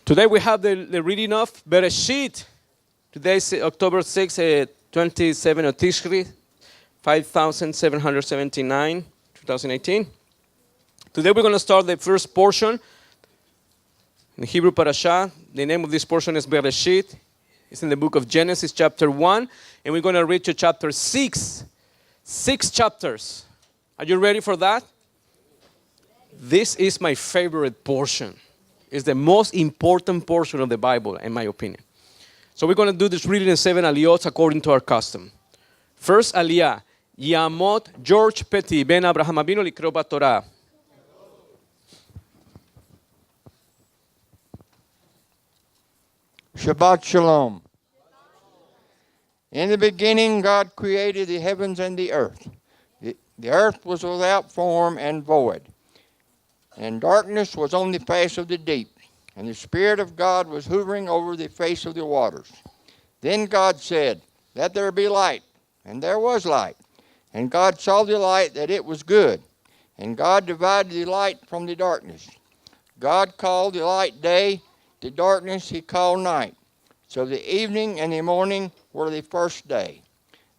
Today we have the reading of B'reisheet. Today is October 6, 27 of Tishri, 5779, 2018. Today we're going to start the first portion in the Hebrew Parashah. The name of this portion is B'reisheet. It's in the book of Genesis, chapter 1, and we're going to read to chapter 6. 6 chapters. Are you ready for that? This is my favorite portion. It's the most important portion of the Bible, in my opinion. So we're going to do this reading in 7 aliyot according to our custom. First aliyah, Yamot George Petty ben Abraham Avinu likro b'Torah. Shabbat Shalom. In the beginning, God created the heavens and the earth. The earth was without form and void, and darkness was on the face of the deep, and the Spirit of God was hovering over the face of the waters. Then God said, "Let there be light," and there was light. And God saw the light that it was good, and God divided the light from the darkness. God called the light day, the darkness he called night. So the evening and the morning were the first day.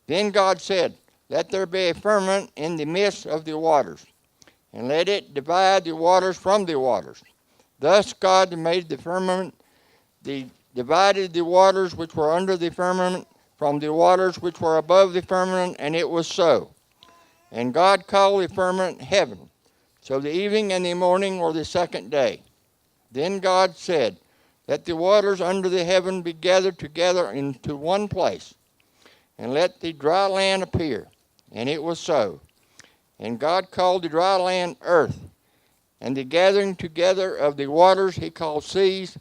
Then God said, "Let there be a firmament in the midst of the waters, and let it divide the waters from the waters." Thus God made the firmament, divided the waters which were under the firmament from the waters which were above the firmament, and it was so. And God called the firmament heaven. So the evening and the morning were the second day. Then God said, "Let the waters under the heaven be gathered together into one place, and let the dry land appear." And it was so. And God called the dry land earth, and the gathering together of the waters he called seas,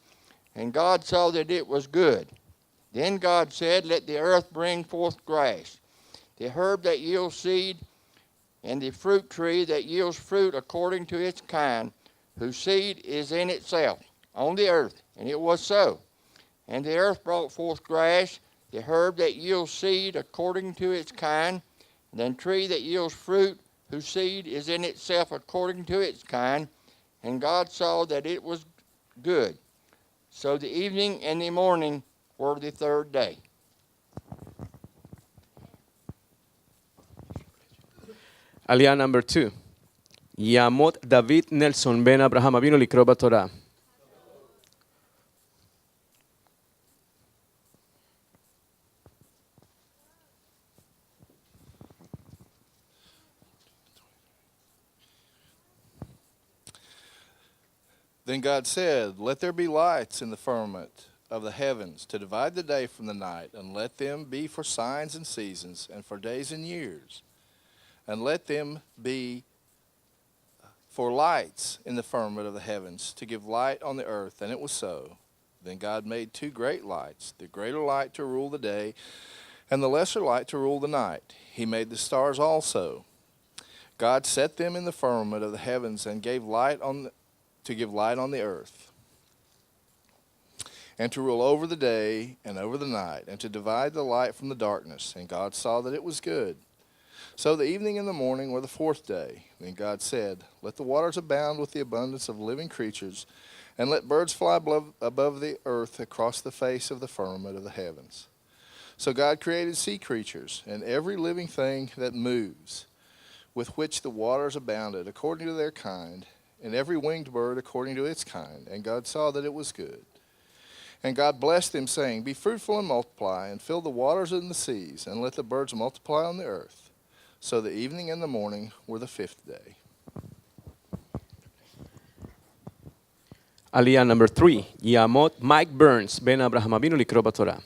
and God saw that it was good. Then God said, "Let the earth bring forth grass, the herb that yields seed, and the fruit tree that yields fruit according to its kind, whose seed is in itself on the earth." And it was so. And the earth brought forth grass, the herb that yields seed according to its kind, and the tree that yields fruit, whose seed is in itself according to its kind. And God saw that it was good. So the evening and the morning were the third day. Aliyah number 2. Yamot David Nelson ben Abraham Avinu likro b'Torah. Then God said, "Let there be lights in the firmament of the heavens to divide the day from the night, and let them be for signs and seasons, and for days and years. And let them be for lights in the firmament of the heavens to give light on the earth." And it was so. Then God made 2 great lights, the greater light to rule the day, and the lesser light to rule the night. He made the stars also. God set them in the firmament of the heavens and gave light to give light on the earth, and to rule over the day and over the night, and to divide the light from the darkness. And God saw that it was good. So the evening and the morning were the fourth day. Then God said, "Let the waters abound with the abundance of living creatures, and let birds fly above the earth across the face of the firmament of the heavens." So God created sea creatures, and every living thing that moves, with which the waters abounded, according to their kind, and every winged bird according to its kind. And God saw that it was good. And God blessed them, saying, "Be fruitful and multiply, and fill the waters and the seas, and let the birds multiply on the earth." So the evening and the morning were the 5th day. Aliyah number 3. Yamot Mike Burns ben Abraham Avinu likro b'Torah.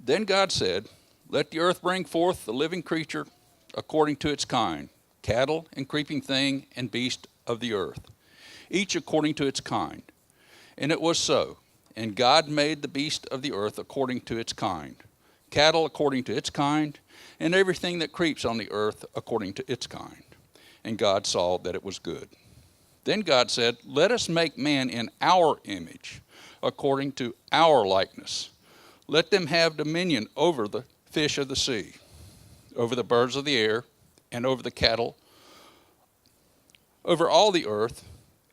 Then God said, "Let the earth bring forth the living creature according to its kind, cattle and creeping thing and beast of the earth, each according to its kind." And it was so. And God made the beast of the earth according to its kind, cattle according to its kind, and everything that creeps on the earth according to its kind. And God saw that it was good. Then God said, "Let us make man in our image, according to our likeness. Let them have dominion over the fish of the sea, over the birds of the air, and over the cattle, over all the earth,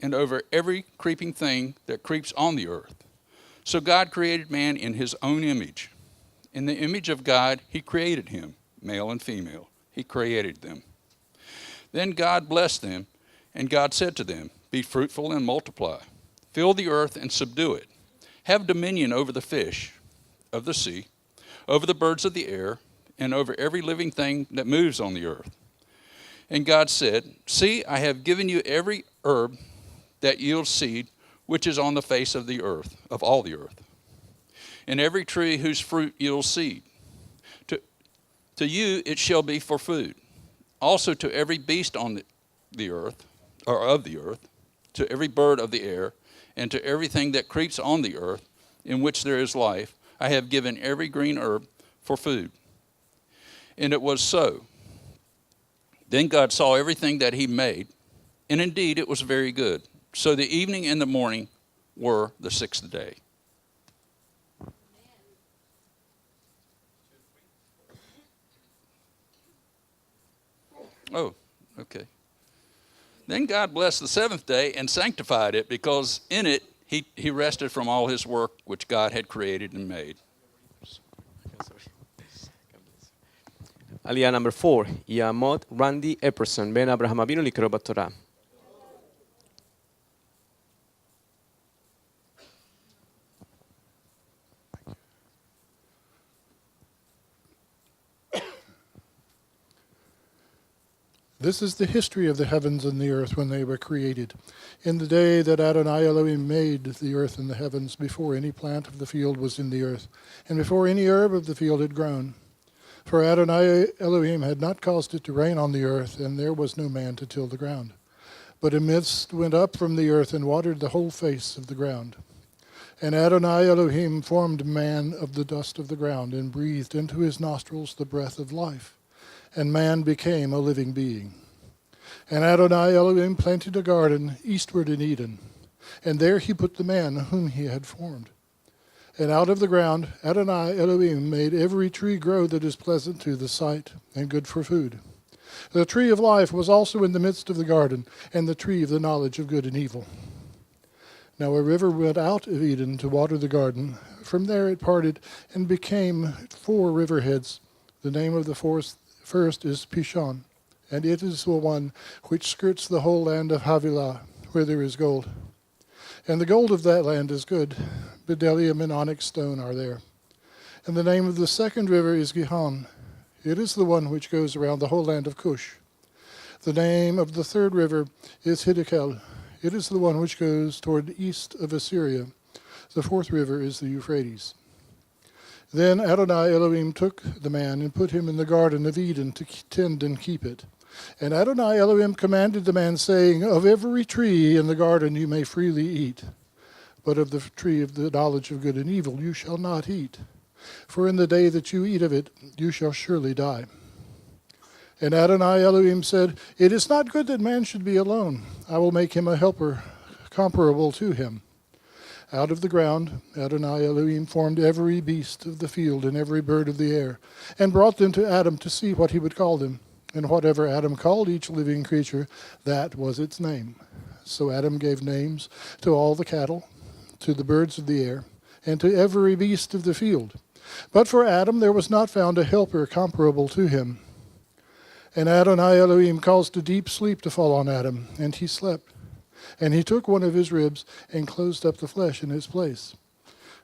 and over every creeping thing that creeps on the earth. So God created man in his own image. In the image of God, he created him, male and female. He created them. Then God blessed them, and God said to them, "Be fruitful and multiply. Fill the earth and subdue it. Have dominion over the fish of the sea, over the birds of the air, and over every living thing that moves on the earth." And God said, "See, I have given you every herb that yields seed, which is on the face of the earth, of all the earth, and every tree whose fruit yields seed. To you it shall be for food. Also to every beast on the earth, or of the earth, to every bird of the air, and to everything that creeps on the earth, in which there is life, I have given every green herb for food." And it was so. Then God saw everything that he made, and indeed it was very good. So the evening and the morning were the sixth day. Oh, okay. Then God blessed the seventh day and sanctified it, because in it he rested from all his work which God had created and made. Aliyah number 4, Yamot Randy Epperson, Ben Abraham Avinu לקרוא בתורה. This is the history of the heavens and the earth when they were created. In the day that Adonai Elohim made the earth and the heavens, before any plant of the field was in the earth, and before any herb of the field had grown. For Adonai Elohim had not caused it to rain on the earth, and there was no man to till the ground. But a mist went up from the earth and watered the whole face of the ground. And Adonai Elohim formed man of the dust of the ground, and breathed into his nostrils the breath of life. And man became a living being. And Adonai Elohim planted a garden eastward in Eden, and there he put the man whom he had formed. And out of the ground Adonai Elohim made every tree grow that is pleasant to the sight, and good for food. The tree of life was also in the midst of the garden, and the tree of the knowledge of good and evil. Now a river went out of Eden to water the garden. From there it parted and became 4 riverheads. The name of the first is Pishon, and it is the one which skirts the whole land of Havilah, where there is gold. And the gold of that land is good. Bdellium and onyx stone are there. And the name of the second river is Gihon. It is the one which goes around the whole land of Cush. The name of the third river is Hiddekel. It is the one which goes toward the east of Assyria. The fourth river is the Euphrates. Then Adonai Elohim took the man and put him in the garden of Eden to tend and keep it. And Adonai Elohim commanded the man, saying, "Of every tree in the garden you may freely eat, but of the tree of the knowledge of good and evil you shall not eat. For in the day that you eat of it, you shall surely die." And Adonai Elohim said, "It is not good that man should be alone. I will make him a helper comparable to him." Out of the ground Adonai Elohim formed every beast of the field and every bird of the air, and brought them to Adam to see what he would call them. And whatever Adam called each living creature, that was its name. So Adam gave names to all the cattle, to the birds of the air, and to every beast of the field. But for Adam there was not found a helper comparable to him. And Adonai Elohim caused a deep sleep to fall on Adam, and he slept. And he took one of his ribs and closed up the flesh in his place.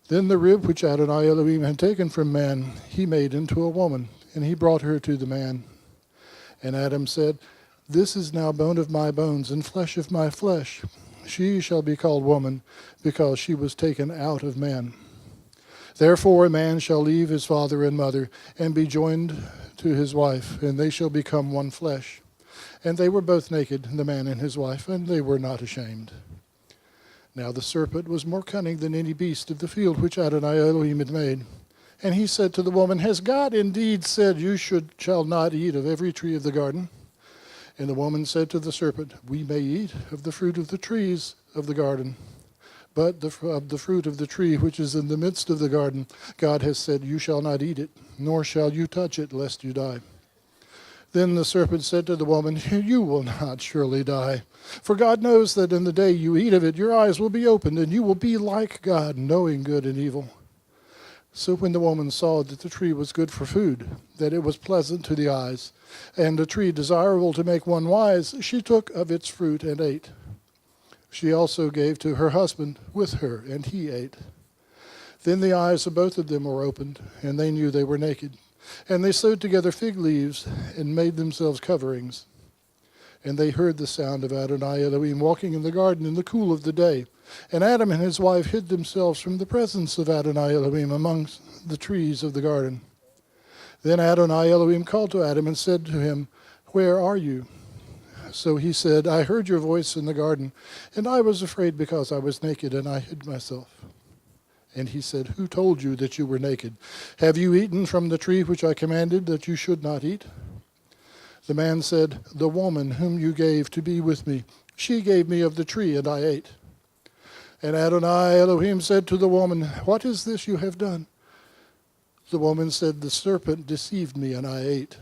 Then the rib which Adonai Elohim had taken from man, he made into a woman, and he brought her to the man. And Adam said, "This is now bone of my bones and flesh of my flesh. She shall be called woman, because she was taken out of man. Therefore a man shall leave his father and mother, and be joined to his wife, and they shall become one flesh. And they were both naked, the man and his wife, and they were not ashamed. Now the serpent was more cunning than any beast of the field which Adonai Elohim had made. And he said to the woman, "Has God indeed said, you shall not eat of every tree of the garden?" And the woman said to the serpent, "We may eat of the fruit of the trees of the garden. But of the fruit of the tree which is in the midst of the garden, God has said, you shall not eat it, nor shall you touch it, lest you die. Then the serpent said to the woman, you will not surely die. For God knows that in the day you eat of it, your eyes will be opened, and you will be like God, knowing good and evil. So when the woman saw that the tree was good for food, that it was pleasant to the eyes, and a tree desirable to make one wise, she took of its fruit and ate. She also gave to her husband with her, and he ate. Then the eyes of both of them were opened, and they knew they were naked. And they sewed together fig leaves and made themselves coverings. And they heard the sound of Adonai Elohim walking in the garden in the cool of the day. And Adam and his wife hid themselves from the presence of Adonai Elohim amongst the trees of the garden. Then Adonai Elohim called to Adam and said to him, where are you? So he said, I heard your voice in the garden, and I was afraid because I was naked, and I hid myself. And he said, who told you that you were naked? Have you eaten from the tree which I commanded that you should not eat? The man said, the woman whom you gave to be with me, she gave me of the tree, and I ate. And Adonai Elohim said to the woman, what is this you have done? The woman said, the serpent deceived me, and I ate.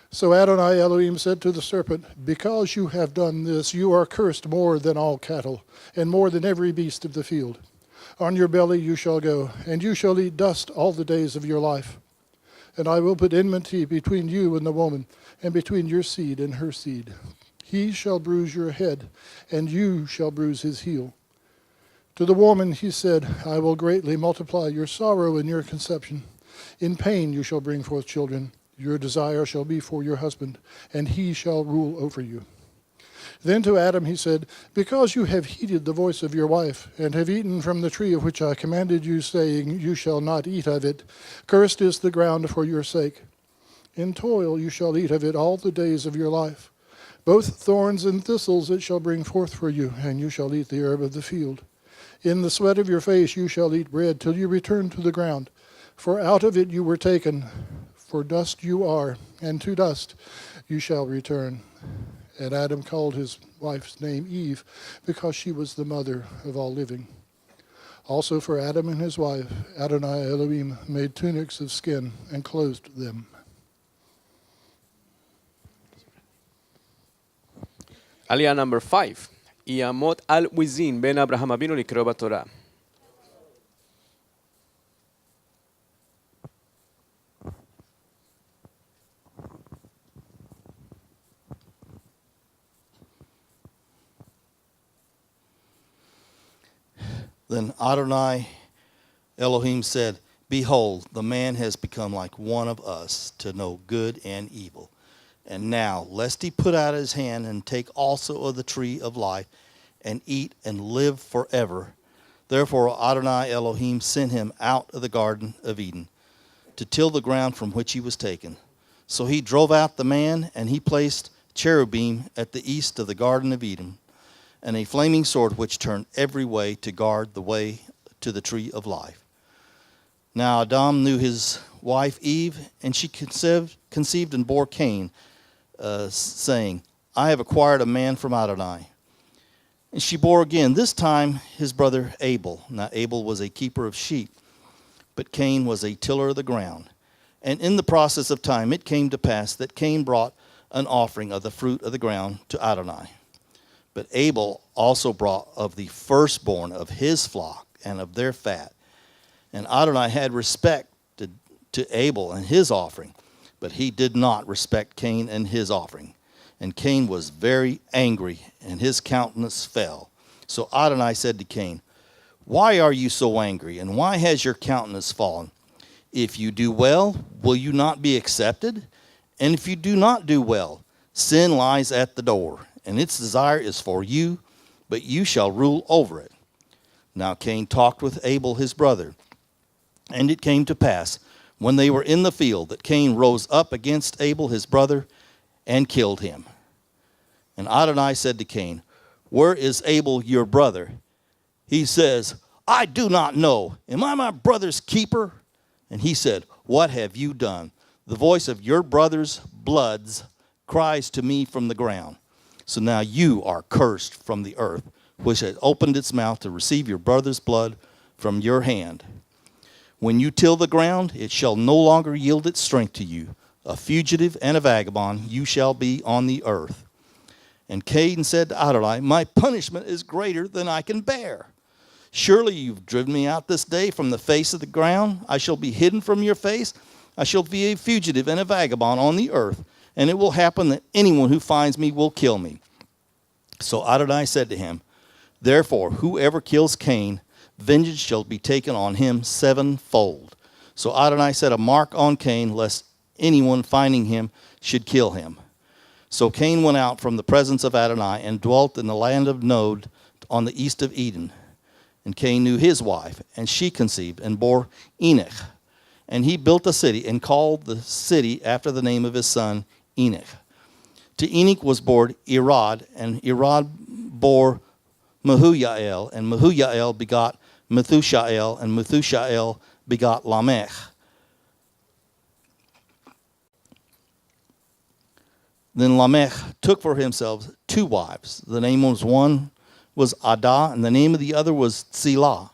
So Adonai Elohim said to the serpent, because you have done this, you are cursed more than all cattle, and more than every beast of the field. On your belly you shall go, and you shall eat dust all the days of your life. And I will put enmity between you and the woman, and between your seed and her seed. He shall bruise your head, and you shall bruise his heel. To the woman he said, I will greatly multiply your sorrow and your conception. In pain you shall bring forth children. Your desire shall be for your husband, and he shall rule over you. Then to Adam he said, because you have heeded the voice of your wife, and have eaten from the tree of which I commanded you, saying, you shall not eat of it, cursed is the ground for your sake. In toil you shall eat of it all the days of your life. Both thorns and thistles it shall bring forth for you, and you shall eat the herb of the field. In the sweat of your face you shall eat bread till you return to the ground. For out of it you were taken, for dust you are, and to dust you shall return. And Adam called his wife's name Eve, because she was the mother of all living. Also for Adam and his wife, Adonai Elohim made tunics of skin and clothed them. Aliyah number 5. Yamot al Wizin ben Abraham Abinu לקרוא בתורה. Then Adonai Elohim said, behold, the man has become like one of us to know good and evil. And now, lest he put out his hand and take also of the tree of life and eat and live forever. Therefore Adonai Elohim sent him out of the Garden of Eden to till the ground from which he was taken. So he drove out the man, and he placed cherubim at the east of the Garden of Eden, and a flaming sword which turned every way to guard the way to the tree of life. Now Adam knew his wife Eve, and she conceived and bore Cain, saying, I have acquired a man from Adonai. And she bore again, this time his brother Abel. Now Abel was a keeper of sheep, but Cain was a tiller of the ground. And in the process of time it came to pass that Cain brought an offering of the fruit of the ground to Adonai. But Abel also brought of the firstborn of his flock and of their fat. And Adonai had respect to Abel and his offering, but he did not respect Cain and his offering. And Cain was very angry, and his countenance fell. So Adonai said to Cain, why are you so angry, and why has your countenance fallen? If you do well, will you not be accepted? And if you do not do well, sin lies at the door, and its desire is for you, but you shall rule over it. Now Cain talked with Abel his brother. And it came to pass, when they were in the field, that Cain rose up against Abel his brother, and killed him. And Adonai said to Cain, where is Abel your brother? He says, I do not know. Am I my brother's keeper? And he said, what have you done? The voice of your brother's bloods cries to me from the ground. So now you are cursed from the earth, which had opened its mouth to receive your brother's blood from your hand. When you till the ground, it shall no longer yield its strength to you. A fugitive and a vagabond you shall be on the earth. And Cain said to Adonai, my punishment is greater than I can bear. Surely you've driven me out this day from the face of the ground. I shall be hidden from your face. I shall be a fugitive and a vagabond on the earth. And it will happen that anyone who finds me will kill me. So Adonai said to him, therefore, whoever kills Cain, vengeance shall be taken on him sevenfold. So Adonai set a mark on Cain, lest anyone finding him should kill him. So Cain went out from the presence of Adonai and dwelt in the land of Nod on the east of Eden. And Cain knew his wife, and she conceived and bore Enoch. And he built a city and called the city after the name of his son Enoch. To Enoch was born Irad, and Irad bore Mehujael, and Mehujael begot Methushael, and Methushael begot Lamech. Then Lamech took for himself two wives. The name of one was Adah, and the name of the other was Tsilah.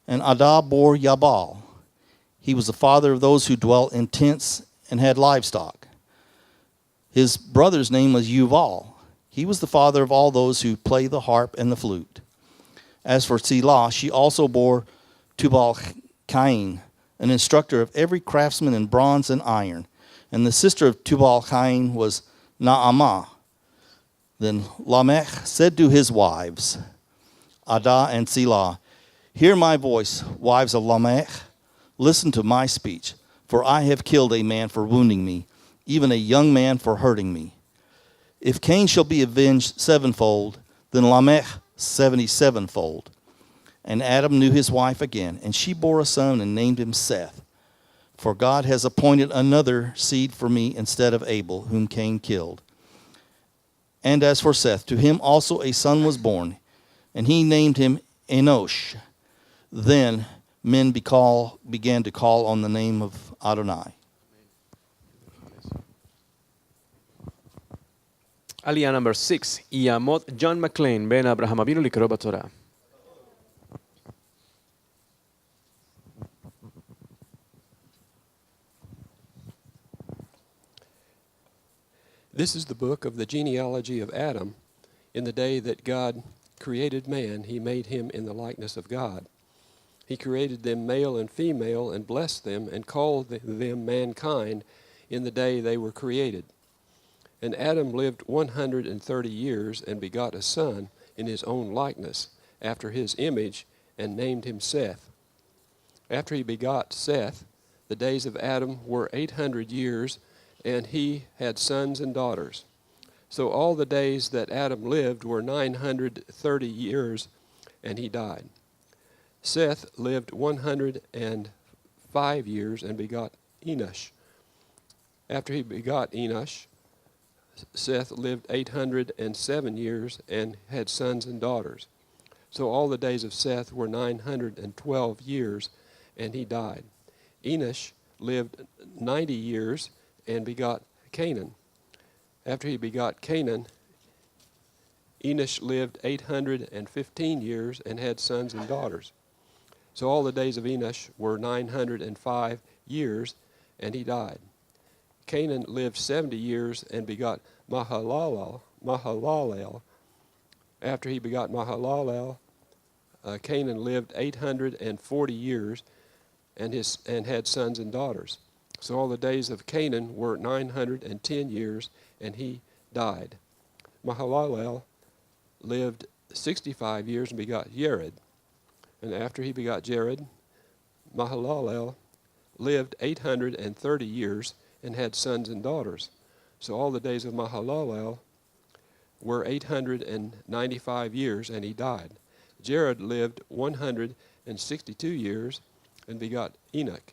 And Adah bore Yabal. He was the father of those who dwelt in tents and had livestock. His brother's name was Yuval. He was the father of all those who play the harp and the flute. As for Tsilah, she also bore Tubal-Cain, an instructor of every craftsman in bronze and iron. And the sister of Tubal-Cain was Naamah. Then Lamech said to his wives, Adah and Tsilah, hear my voice, wives of Lamech. Listen to my speech, for I have killed a man for wounding me, even a young man for hurting me. If Cain shall be avenged sevenfold, then Lamech 77-fold. And Adam knew his wife again, and she bore a son and named him Seth. For God has appointed another seed for me instead of Abel, whom Cain killed. And as for Seth, to him also a son was born, and he named him Enosh. Then men began to call on the name of Adonai. עלייה number 6, יעמוד ג'ון מקליין בן אברהם אבינו לקרוא בתורה. This is the book of the genealogy of Adam. In the day that God created man, he made him in the likeness of God. He created them male and female and blessed them and called them mankind in the day they were created. And Adam lived 130 years and begot a son in his own likeness, after his image, and named him Seth. After he begot Seth, the days of Adam were 800 years, and he had sons and daughters. So all the days that Adam lived were 930 years, and he died. Seth lived 105 years and begot Enosh. After he begot Enosh, Seth lived 807 years and had sons and daughters. So all the days of Seth were 912 years, and he died. Enosh lived 90 years and begot Canaan. After he begot Canaan, Enosh lived 815 years and had sons and daughters. So all the days of Enosh were 905 years, and he died. Canaan lived 70 years and begot Mahalalel. After he begot Mahalalel, Canaan lived 840 years and had sons and daughters. So all the days of Canaan were 910 years, and he died. Mahalalel lived 65 years and begot Jared. And after he begot Jared, Mahalalel lived 830 years and had sons and daughters. So all the days of Mahalalel were 895 years, and he died. Jared lived 162 years and begot Enoch.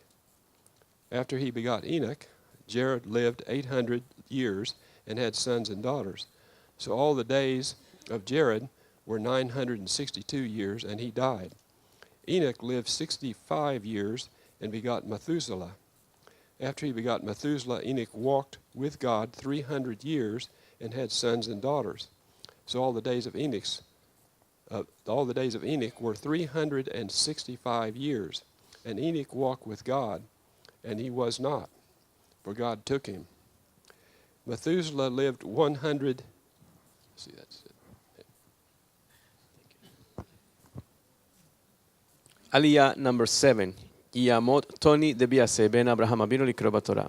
After he begot Enoch, Jared lived 800 years and had sons and daughters. So all the days of Jared were 962 years, and he died. Enoch lived 65 years and begot Methuselah. After he begot Methuselah, Enoch walked with God 300 years and had sons and daughters. So all the days of Enoch all the days of Enoch were 365 years. And Enoch walked with God, and he was not, for God took him. Methuselah lived 100. See, that's it. עלייה number 7. יעמוד טוני דביאסה בן אברהם אבינו לקרוא בתורה.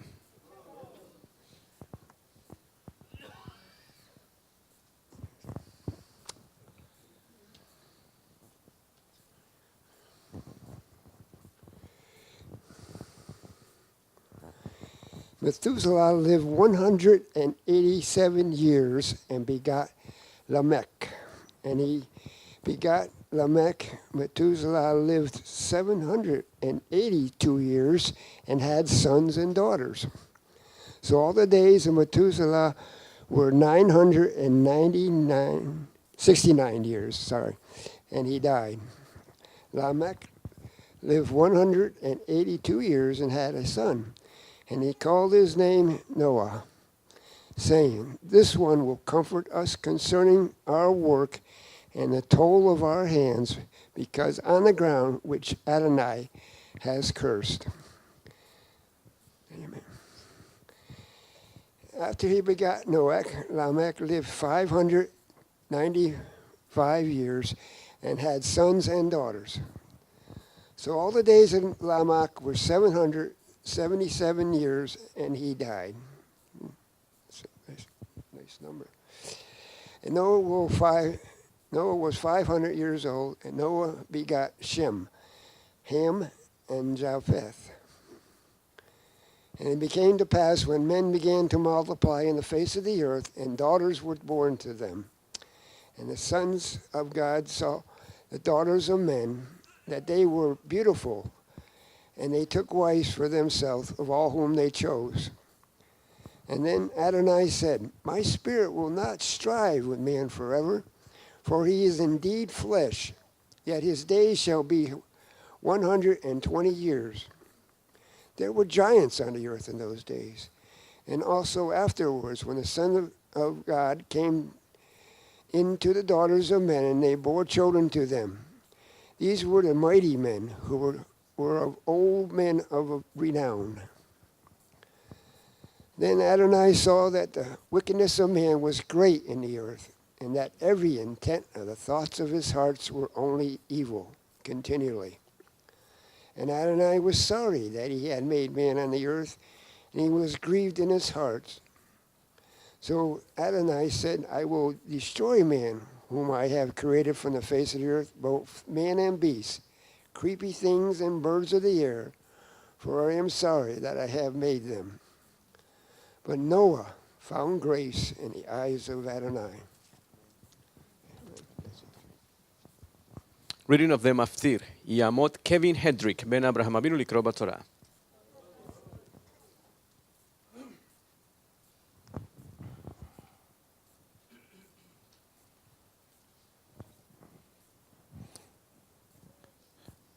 Methuselah lived 187 years and begot Lamech. And he begot Lamech. Methuselah lived 782 years and had sons and daughters. So all the days of Methuselah were 69 years, and he died. Lamech lived 182 years and had a son. And he called his name Noah, saying, "This one will comfort us concerning our work and the toil of our hands, because on the ground which Adonai has cursed." Amen. After he begot Noah, Lamech lived 595 years and had sons and daughters. So all the days of Lamech were 777 years, and he died. Nice number. And Noah was 500 years old, and Noah begot Shem, Ham, and Japheth. And it became to pass when men began to multiply in the face of the earth, and daughters were born to them. And the sons of God saw the daughters of men, that they were beautiful, and they took wives for themselves of all whom they chose. And then Adonai said, "My spirit will not strive with man forever, for he is indeed flesh, yet his days shall be 120 years. There were giants on the earth in those days, and also afterwards, when the Son of God came into the daughters of men, and they bore children to them. These were the mighty men who were of old men of renown. Then Adonai saw that the wickedness of man was great in the earth, and that every intent of the thoughts of his hearts were only evil continually. And Adonai was sorry that he had made man on the earth, and he was grieved in his heart. So Adonai said, "I will destroy man, whom I have created from the face of the earth, both man and beast, creepy things and birds of the air, for I am sorry that I have made them." But Noah found grace in the eyes of Adonai. Reading of the מפטיר. יעמוד קווין הדריק בן אברהם אבינו לקרוא בתורה.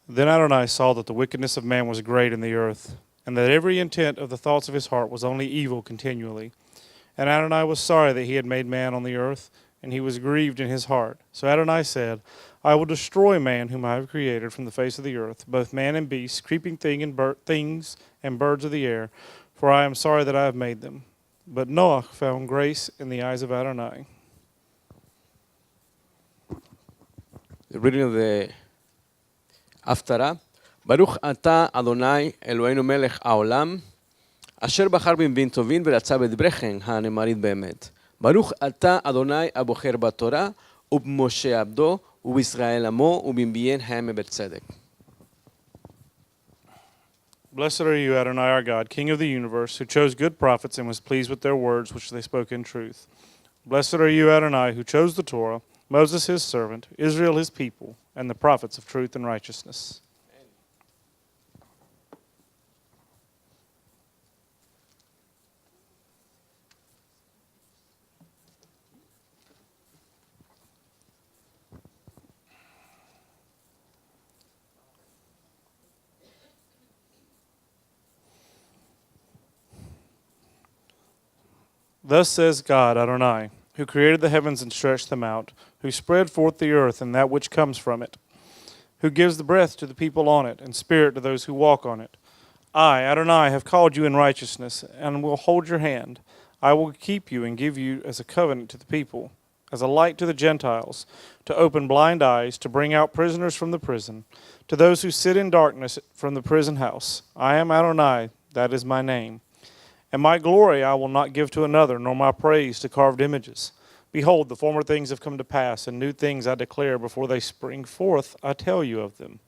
Then Adonai saw that the wickedness of man was great in the earth, and that every intent of the thoughts of his heart was only evil continually. And Adonai was sorry that he had made man on the earth, and he was grieved in his heart. So Adonai said, "I will destroy man whom I have created from the face of the earth, both man and beast, creeping things and birds of the air, for I am sorry that I have made them." But Noah found grace in the eyes of Adonai. The reading of the הפטרה. ברוך אתה אדוני אלוהינו מלך העולם, אשר בחר במבין טובין ורצה בדברי חן הנאמרים באמת. ברוך אתה אדוני הבוחר בתורה ובמשה עבדו ובישראל עמו ובנביאיהם העם בצדק. Blessed are you, Adonai our God, King of the universe, who chose good prophets and was pleased with their words which they spoke in truth. Blessed are you, Adonai, who chose the Torah, Moses his servant, Israel his people, and the prophets of truth and righteousness. Thus says God, Adonai, who created the heavens and stretched them out, who spread forth the earth and that which comes from it, who gives the breath to the people on it, and spirit to those who walk on it. I, Adonai, have called you in righteousness, and will hold your hand. I will keep you and give you as a covenant to the people, as a light to the Gentiles, to open blind eyes, to bring out prisoners from the prison, to those who sit in darkness from the prison house. I am Adonai, that is my name. And my glory I will not give to another, nor my praise to carved images. Behold, the former things have come to pass, and new things I declare before they spring forth, I tell you of them.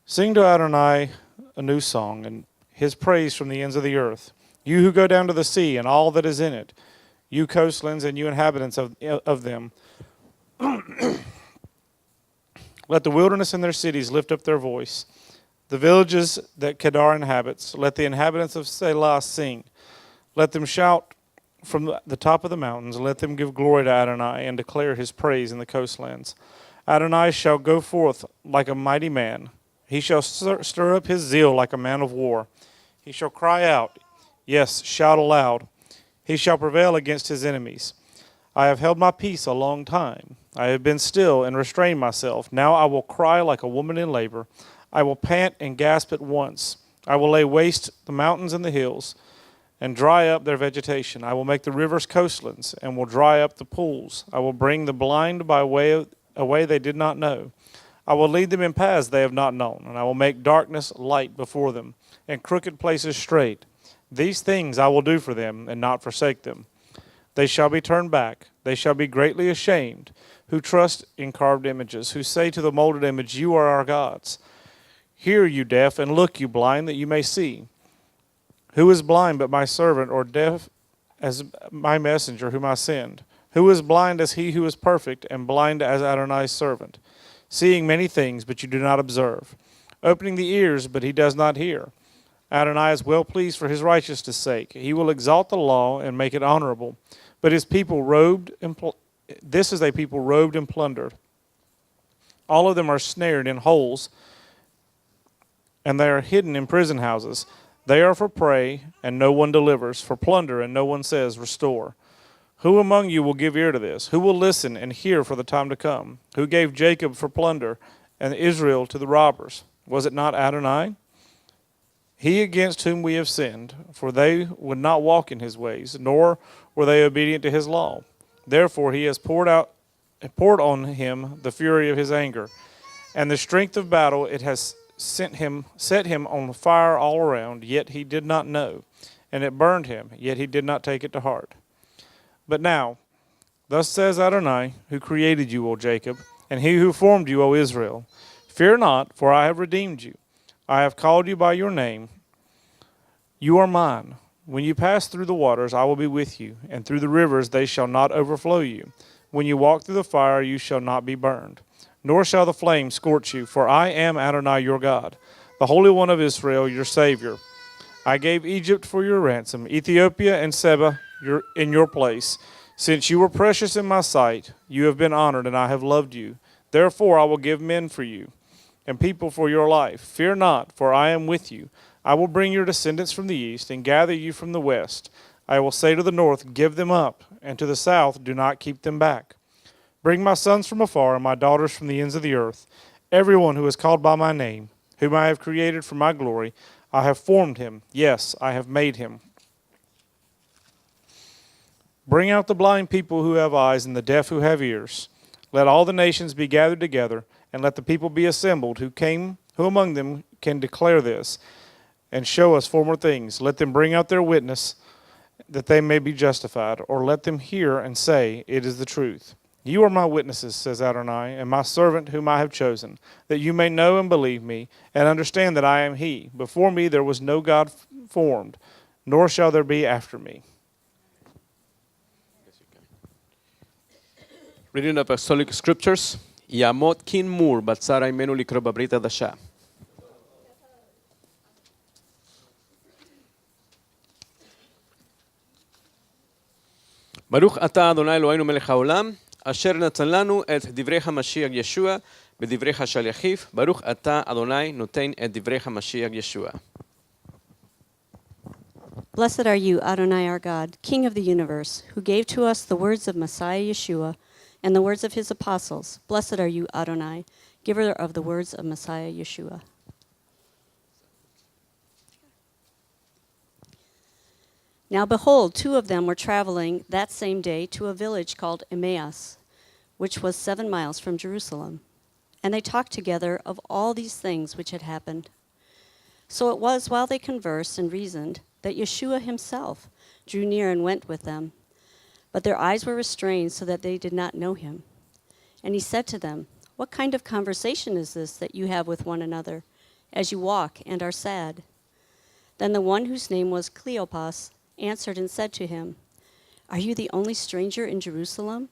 Sing to Adonai a new song, and his praise from the ends of the earth. You who go down to the sea, and all that is in it, you coastlands, and you inhabitants of them. Let the wilderness and their cities lift up their voice. The villages that Kedar inhabits, let the inhabitants of Selah sing. Let them shout from the top of the mountains, let them give glory to Adonai and declare his praise in the coastlands. Adonai shall go forth like a mighty man. He shall stir up his zeal like a man of war. He shall cry out, yes, shout aloud. He shall prevail against his enemies. I have held my peace a long time. I have been still and restrained myself. Now I will cry like a woman in labor. I will pant and gasp at once. I will lay waste the mountains and the hills, and dry up their vegetation. I will make the rivers coastlands, and will dry up the pools. I will bring the blind by a way they did not know. I will lead them in paths they have not known, and I will make darkness light before them, and crooked places straight. These things I will do for them, and not forsake them. They shall be turned back. They shall be greatly ashamed, who trust in carved images, who say to the molded image, you are our gods. Hear, you deaf, and look, you blind, that you may see. Who is blind but my servant, or deaf as my messenger whom I send? Who is blind as he who is perfect, and blind as Adonai's servant? Seeing many things, but you do not observe. Opening the ears, but he does not hear. Adonai is well pleased for his righteousness' sake. He will exalt the law and make it honorable. But his people this is a people robed and plundered. All of them are snared in holes, and they are hidden in prison houses. They are for prey, and no one delivers, for plunder, and no one says, restore. Who among you will give ear to this? Who will listen and hear for the time to come? Who gave Jacob for plunder, and Israel to the robbers? Was it not Adonai? He against whom we have sinned, for they would not walk in his ways, nor were they obedient to his law. Therefore he has poured on him the fury of his anger, and the strength of battle it has set him on fire all around, yet he did not know, and it burned him, yet he did not take it to heart. But now, thus says Adonai, who created you, O Jacob, and he who formed you, O Israel, fear not, for I have redeemed you. I have called you by your name. You are mine. When you pass through the waters, I will be with you, and through the rivers they shall not overflow you. When you walk through the fire, you shall not be burned, nor shall the flame scorch you, for I am Adonai your God, the Holy One of Israel, your Savior. I gave Egypt for your ransom, Ethiopia and Seba in your place. Since you were precious in my sight, you have been honored, and I have loved you. Therefore I will give men for you, and people for your life. Fear not, for I am with you. I will bring your descendants from the east, and gather you from the west. I will say to the north, give them up, and to the south, do not keep them back. Bring my sons from afar, and my daughters from the ends of the earth. Everyone who is called by my name, whom I have created for my glory, I have formed him. Yes, I have made him. Bring out the blind people who have eyes, and the deaf who have ears. Let all the nations be gathered together, and let the people be assembled, who among them can declare this, and show us former things. Let them bring out their witness, that they may be justified, or let them hear and say, it is the truth. You are my witnesses, says Adonai, and my servant whom I have chosen, that you may know and believe me, and understand that I am he. Before me there was no God formed, nor shall there be after me. Reading the Apostolic Scriptures, יעמוד קין מור בצר עמנו לקרוא בברית החדשה. ברוך אתה אדוני אלוהינו מלך העולם, אשר נתן לנו את דברי המשיח ישוע בדברי השליחיו. ברוך אתה אדוני נותן את דברי המשיח ישוע. Blessed are you, Adonai our God, King of the universe, who gave to us the words of Messiah Yeshua and the words of his apostles. Blessed are you, Adonai, giver of the words of Messiah Yeshua. Now behold, two of them were traveling that same day to a village called Emmaus, which was 7 miles from Jerusalem. And they talked together of all these things which had happened. So it was while they conversed and reasoned that Yeshua himself drew near and went with them. But their eyes were restrained so that they did not know him. And he said to them, "What kind of conversation is this that you have with one another as you walk and are sad?" Then the one whose name was Cleopas answered and said to him, "Are you the only stranger in Jerusalem?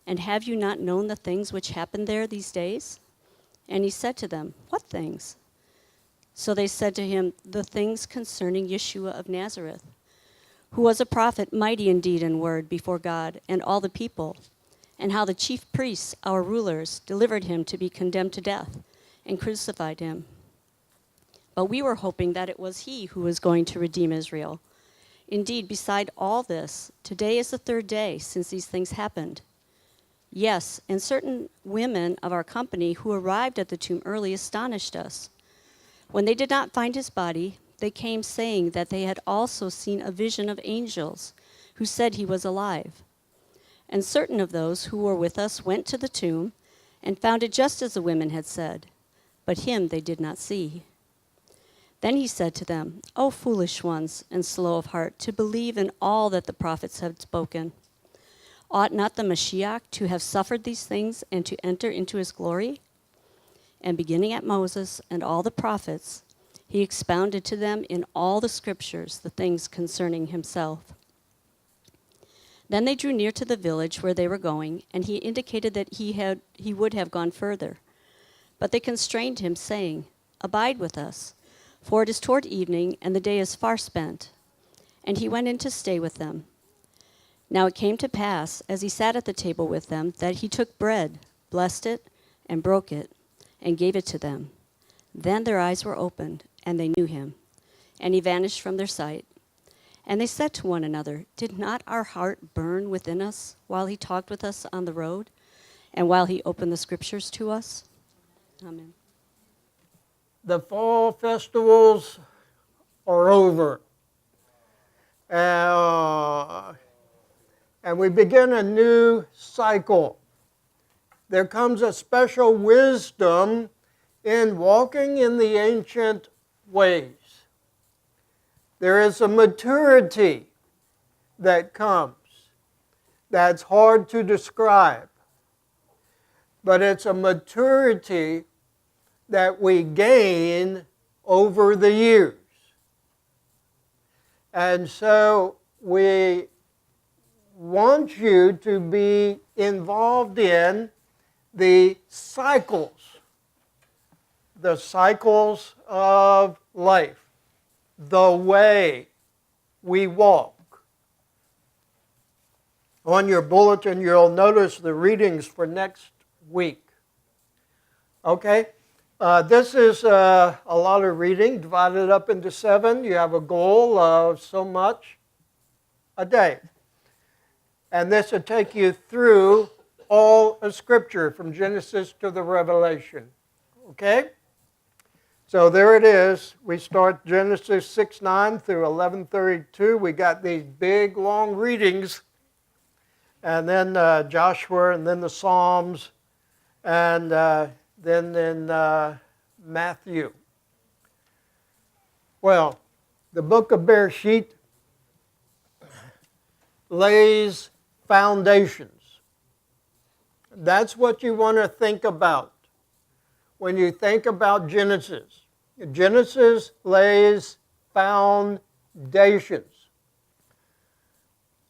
And have you not known the things which happened there these days?" And he said to them, "What things?" So they said to him, "The things concerning Yeshua of Nazareth, who was a prophet, mighty in deed and word before God and all the people, and how the chief priests, our rulers, delivered him to be condemned to death and crucified him. But we were hoping that it was he who was going to redeem Israel. Indeed, beside all this, today is the 3rd day since these things happened. Yes, and certain women of our company who arrived at the tomb early astonished us. When they did not find his body, they came saying that they had also seen a vision of angels who said he was alive. And certain of those who were with us went to the tomb and found it just as the women had said, but him they did not see. Then he said to them, "O foolish ones and slow of heart, to believe in all that the prophets had spoken. Ought not the Mashiach to have suffered these things and to enter into his glory?" And beginning at Moses and all the prophets, he expounded to them in all the scriptures the things concerning himself. Then they drew near to the village where they were going, and he indicated that he would have gone further. But they constrained him, saying, "Abide with us, for it is toward evening, and the day is far spent." And he went in to stay with them. Now it came to pass, as he sat at the table with them, that he took bread, blessed it, and broke it, and gave it to them. Then their eyes were opened, and they knew him, and he vanished from their sight. And they said to one another, "Did not our heart burn within us while he talked with us on the road, and while he opened the scriptures to us?" Amen. The fall festivals are over. And we begin a new cycle. There comes a special wisdom in walking in the ancient ways. There is a maturity that comes that's hard to describe, but it's a maturity that we gain over the years. And so we want you to be involved in the cycles of life, the way we walk. On your bulletin, you'll notice the readings for next week. Okay? This is a lot of reading, divided up into 7. You have a goal of so much a day. And this will take you through all of Scripture from Genesis to the Revelation. Okay? So there it is. We start Genesis 6:9 through 11:32. We got these big, long readings. And then Joshua, and then the Psalms, and then in Matthew. Well, the book of B'reisheet lays foundations. That's what you want to think about when you think about Genesis. Genesis lays foundations.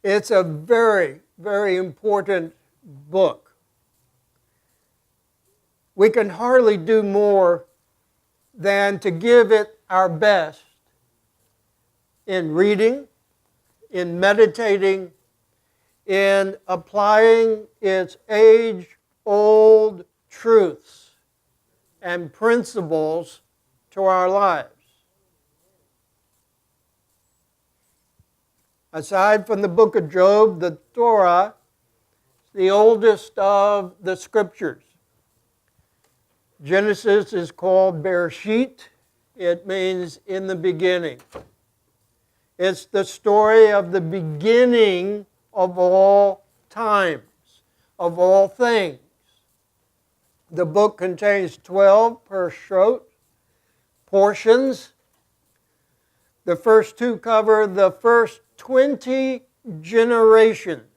It's a very, very important book. We can hardly do more than to give it our best in reading, in meditating, in applying its age-old truths and principles to our lives. Aside from the book of Job, the Torah is the oldest of the scriptures. Genesis is called B'reisheet. It means in the beginning. It's the story of the beginning of all times, of all things. The book contains 12 parashot, portions. The first two cover the first 20 generations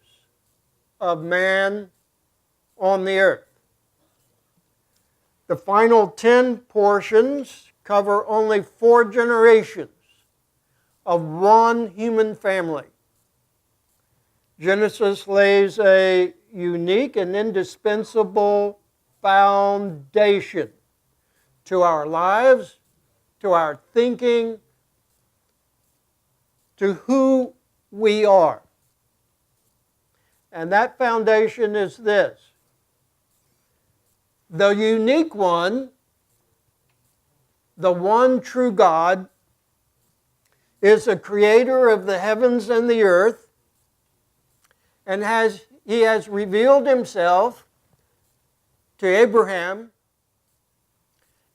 of man on the earth. The final 10 portions cover only 4 generations of one human family. Genesis lays a unique and indispensable foundation to our lives, to our thinking, to who we are. And that foundation is this. The unique one, the one true God, is the creator of the heavens and the earth, and he has revealed himself to Abraham,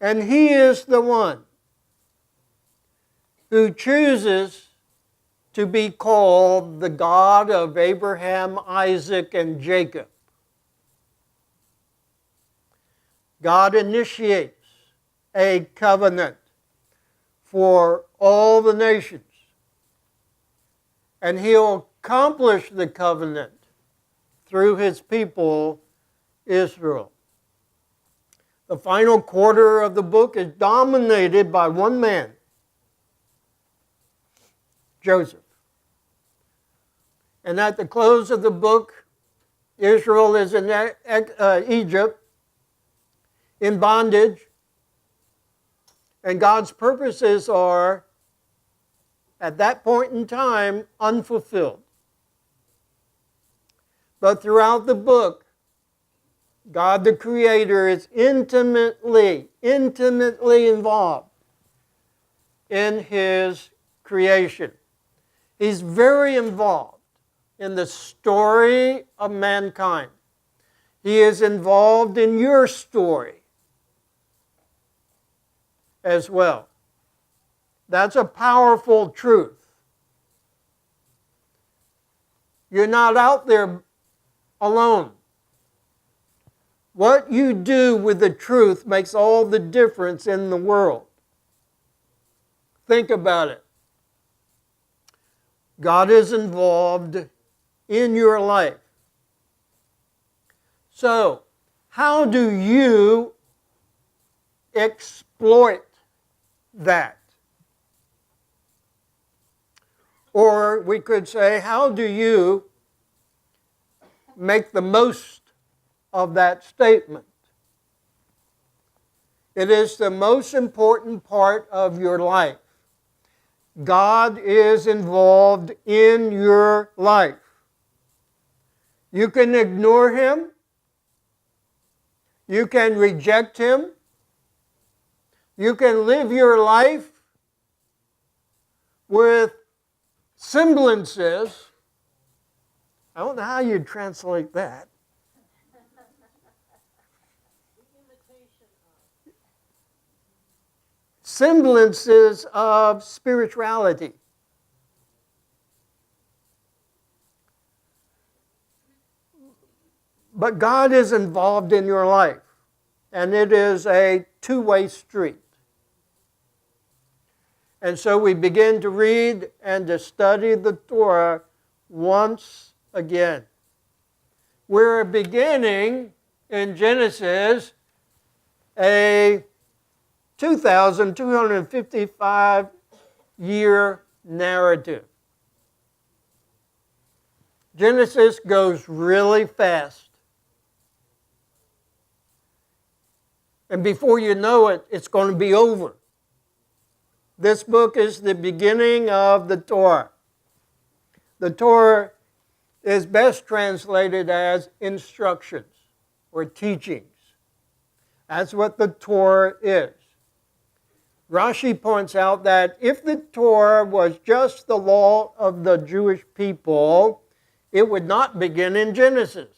and he is the one who chooses to be called the God of Abraham, Isaac, and Jacob. God initiates a covenant for all the nations, and he'll accomplish the covenant through his people, Israel. The final quarter of the book is dominated by one man, Joseph. And at the close of the book, Israel is in Egypt, in bondage, and God's purposes are, at that point in time, unfulfilled. But throughout the book, God the Creator is intimately involved in His creation. He's very involved in the story of mankind. He is involved in your story as well. That's a powerful truth. You're not out there alone. What you do with the truth makes all the difference in the world. Think about it. God is involved in your life. So, how do you exploit that? Or we could say, how do you make the most of that statement? It is the most important part of your life. God is involved in your life. You can ignore Him. You can reject Him. You can live your life with semblances. I don't know how you'd translate that. Semblances of spirituality. But God is involved in your life, and it is a two-way street. And so we begin to read and to study the Torah once again. We're beginning in Genesis a 2,255-year narrative. Genesis goes really fast. And before you know it, it's going to be over. This book is the beginning of the Torah. The Torah is best translated as instructions or teachings. That's what the Torah is. Rashi points out that if the Torah was just the law of the Jewish people, it would not begin in Genesis.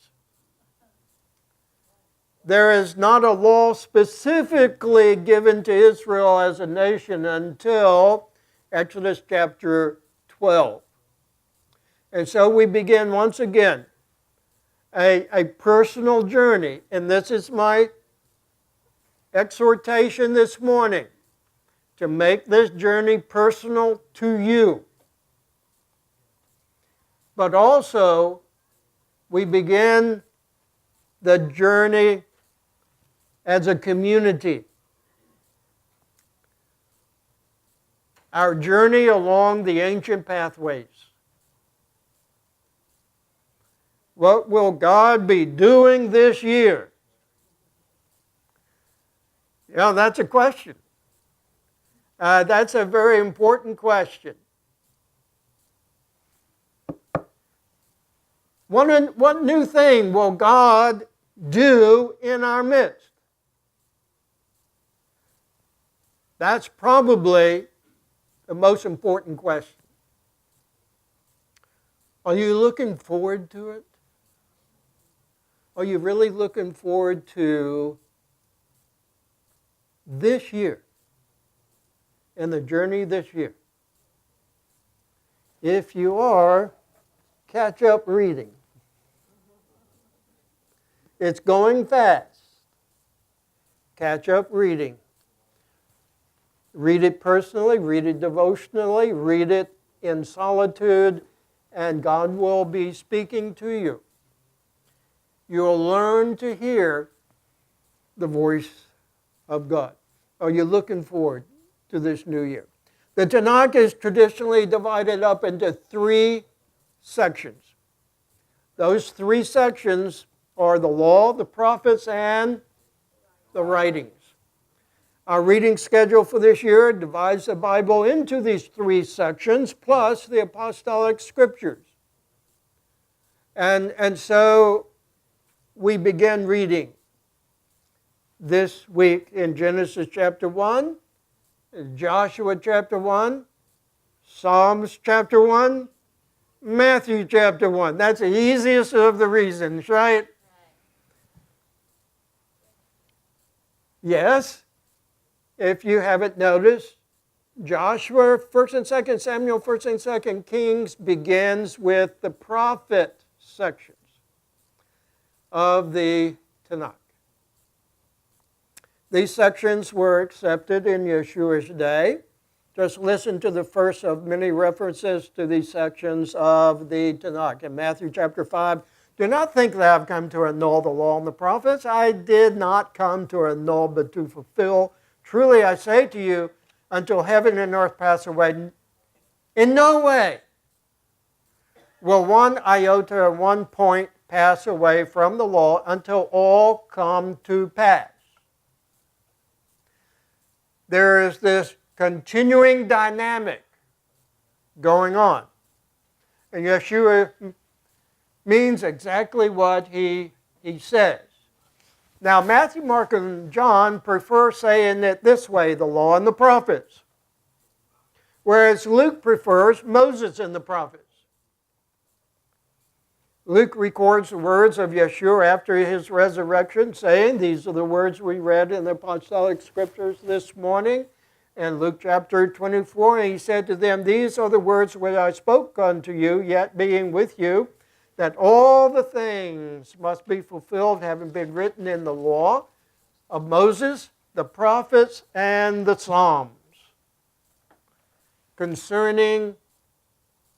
There is not a law specifically given to Israel as a nation until Exodus chapter 12. And so we begin once again a personal journey. And this is my exhortation this morning, to make this journey personal to you. But also, we begin the journey as a community. Our journey along the ancient pathways. What will God be doing this year? You know, that's a question. That's a very important question. What new thing will God do in our midst? That's probably the most important question. Are you looking forward to it? Are you really looking forward to this year and the journey this year? If you are, catch up reading. It's going fast. Catch up reading. Read it personally, read it devotionally, read it in solitude, and God will be speaking to you. You'll learn to hear the voice of God. Are you looking forward to this new year? The Tanakh is traditionally divided up into 3 sections. Those 3 sections are the law, the prophets, and the writings. Our reading schedule for this year divides the Bible into these 3 sections, plus the apostolic scriptures. And so we begin reading this week in Genesis chapter 1, Joshua chapter 1, Psalms chapter 1, Matthew chapter 1. That's the easiest of the reasons, right? Yes, if you haven't noticed, Joshua, 1st and 2nd Samuel, 1st and 2nd Kings begins with the prophet sections of the Tanakh. These sections were accepted in Yeshua's day. Just listen to the first of many references to these sections of the Tanakh. In Matthew chapter 5, do not think that I've come to annul the law and the prophets. I did not come to annul, but to fulfill. Truly I say to you, until heaven and earth pass away, in no way will one iota or one point pass away from the law until all come to pass. There is this continuing dynamic going on. And Yeshua means exactly what he says. Now, Matthew, Mark, and John prefer saying it this way, the law and the prophets. Whereas Luke prefers Moses and the prophets. Luke records the words of Yeshua after his resurrection, saying, these are the words we read in the apostolic scriptures this morning. In Luke chapter 24, and he said to them, these are the words which I spoke unto you, yet being with you, that all the things must be fulfilled, having been written in the law of Moses, the prophets, and the Psalms, concerning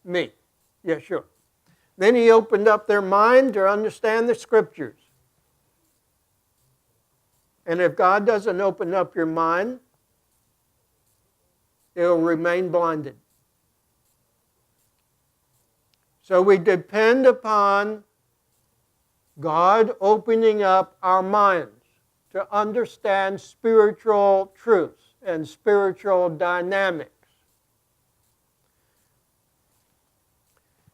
me, Yeshua. Then he opened up their mind to understand the scriptures. And if God doesn't open up your mind, it will remain blinded. So we depend upon God opening up our minds to understand spiritual truths and spiritual dynamics.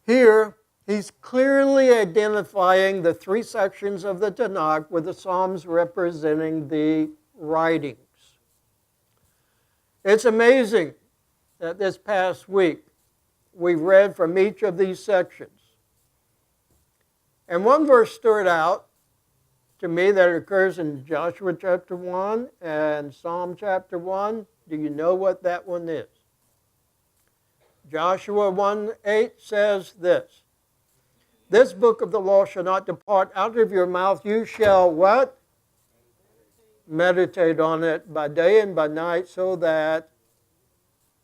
Here, he's clearly identifying the 3 sections of the Tanakh, with the Psalms representing the writings. It's amazing that this past week we read from each of these sections. And one verse stood out to me that occurs in Joshua chapter 1 and Psalm chapter 1. Do you know what that one is? Joshua 1:8 says this. This book of the law shall not depart out of your mouth. You shall what? Meditate on it by day and by night, so that,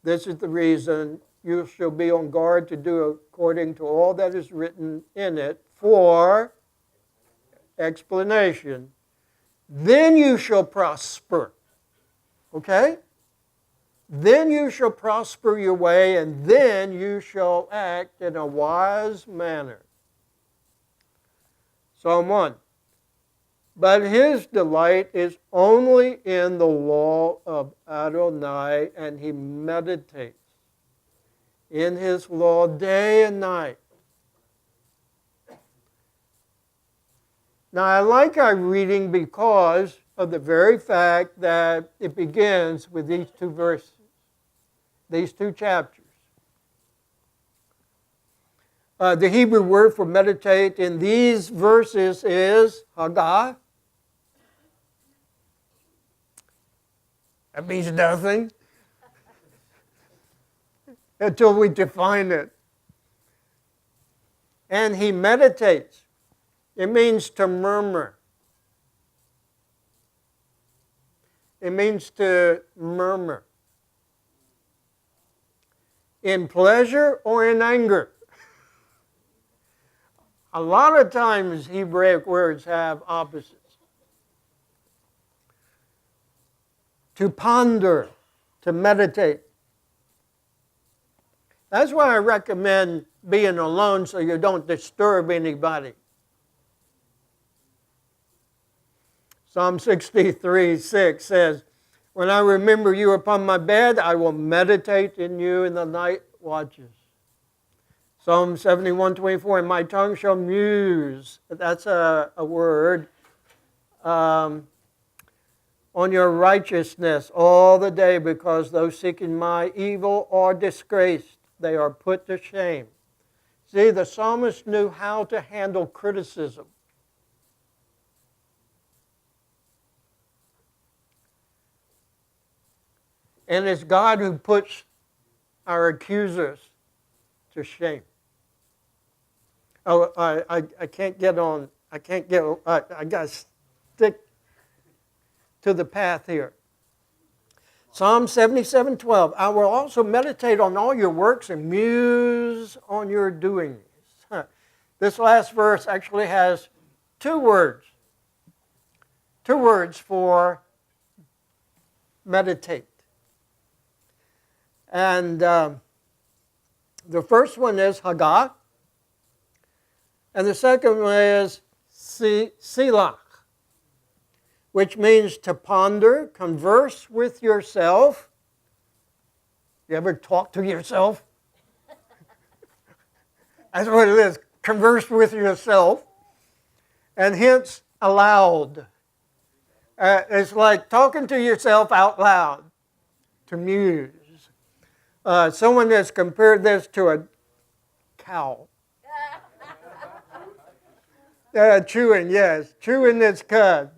this is the reason, you shall be on guard to do according to all that is written in it. For, explanation, then you shall prosper. Okay? Then you shall prosper your way, and then you shall act in a wise manner. Psalm 1. But his delight is only in the law of Adonai, and he meditates in his law day and night. Now, I like our reading because of the very fact that it begins with these two verses, these two chapters. The Hebrew word for meditate in these verses is hagah. That means nothing until we define it. And he meditates. It means to murmur. It means to murmur. In pleasure or in anger. A lot of times Hebraic words have opposites. To ponder, to meditate. That's why I recommend being alone so you don't disturb anybody. Psalm 63:6 says, when I remember you upon my bed, I will meditate in you in the night watches. Psalm 71:24, and my tongue shall muse. That's a word. On your righteousness all the day, because those seeking my evil are disgraced. They are put to shame. See, the psalmist knew how to handle criticism. And it's God who puts our accusers to shame. Oh, I can't get on. I got to stick to the path here. Psalm 77:12. I will also meditate on all your works and muse on your doings. This last verse actually has two words. Two words for meditate. And the first one is hagah. And the second one is selah, which means to ponder, converse with yourself. You ever talk to yourself? That's what it is, converse with yourself. And hence, aloud. It's like talking to yourself out loud, to muse. Someone has compared this to a cow. Chewing, yes, chewing its cud.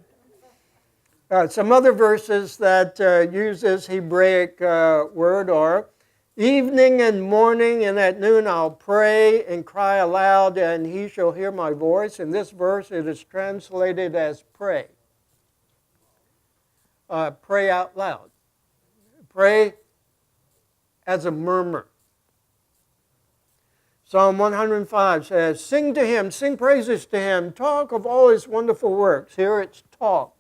Some other verses that use this Hebraic word are, evening and morning and at noon I'll pray and cry aloud, and he shall hear my voice. In this verse it is translated as pray. Pray out loud. Pray as a murmur. Psalm 105 says, sing to him, sing praises to him, talk of all his wonderful works. Here it's talk.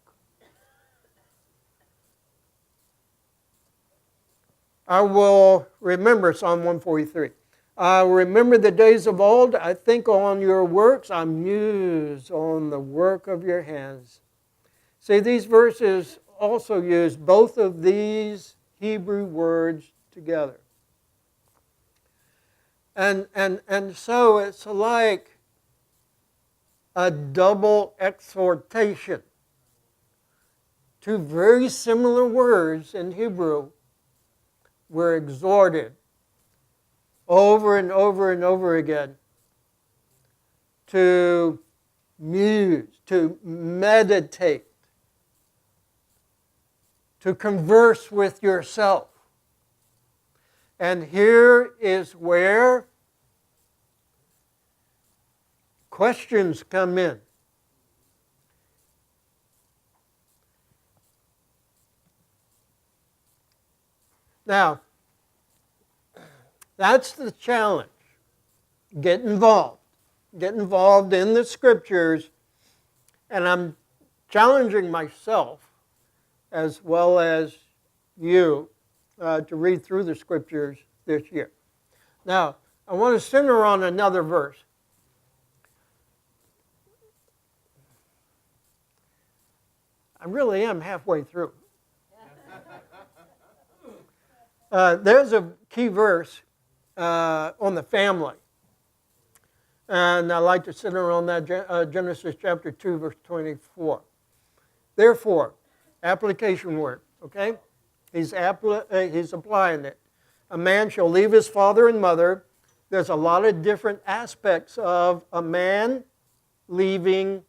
I will remember, Psalm 143. I will remember the days of old. I think on your works. I muse on the work of your hands. See, these verses also use both of these Hebrew words together. And so it's like a double exhortation. Two very similar words in Hebrew, we're exhorted over and over and over again to muse, to meditate, to converse with yourself. And here is where questions come in. Now, that's the challenge. Get involved. Get involved in the Scriptures. And I'm challenging myself as well as you to read through the Scriptures this year. Now, I want to center on another verse. I really am halfway through. There's a key verse on the family. And I like to center on that, Genesis chapter 2, verse 24. Therefore, application word, okay? He's applying it. A man shall leave his father and mother. There's a lot of different aspects of a man leaving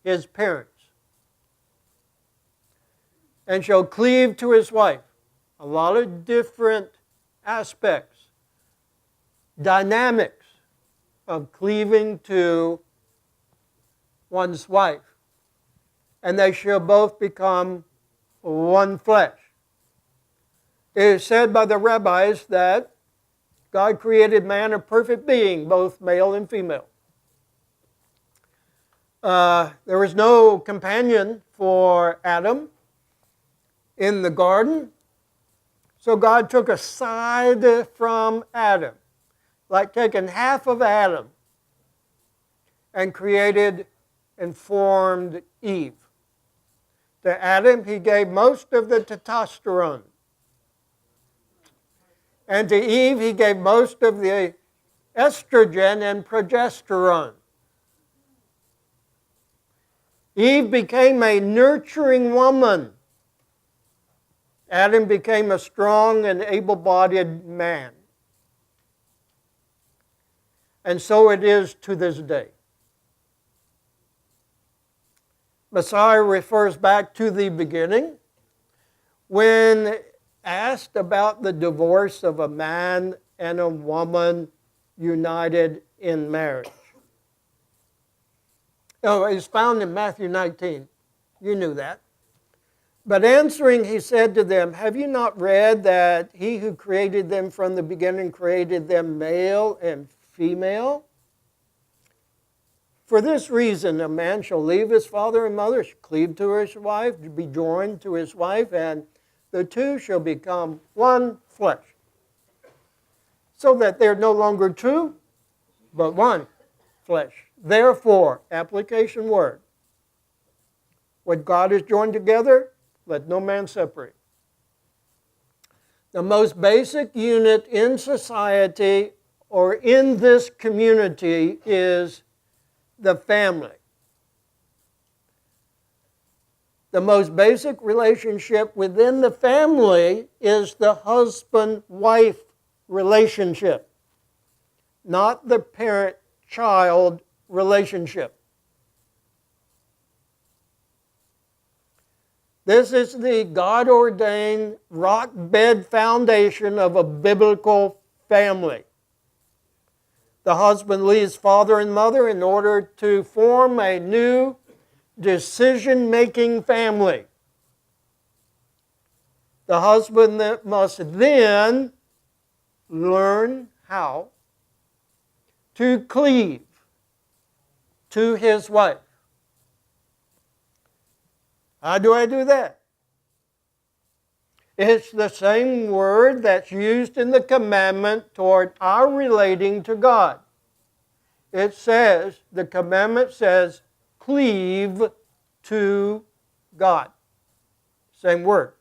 his parents. And shall cleave to his wife. A lot of different aspects, dynamics of cleaving to one's wife. And they shall both become one flesh. It is said by the rabbis that God created man a perfect being, both male and female. There was no companion for Adam in the garden. So God took a side from Adam, like taking half of Adam, and created and formed Eve. To Adam, he gave most of the testosterone. And to Eve, he gave most of the estrogen and progesterone. Eve became a nurturing woman. Adam became a strong and able-bodied man. And so it is to this day. Messiah refers back to the beginning when asked about the divorce of a man and a woman united in marriage. Oh, it's found in Matthew 19. You knew that. But answering, he said to them, have you not read that he who created them from the beginning created them male and female? For this reason, a man shall leave his father and mother, cleave to his wife, be joined to his wife, and the two shall become one flesh. So that they're no longer two, but one flesh. Therefore, application word, what God has joined together, let no man separate. The most basic unit in society or in this community is the family. The most basic relationship within the family is the husband-wife relationship, not the parent-child relationship. This is the God-ordained rock bed foundation of a biblical family. The husband leaves father and mother in order to form a new decision-making family. The husband must then learn how to cleave to his wife. How do I do that? It's the same word that's used in the commandment toward our relating to God. It says, the commandment says, cleave to God. Same word.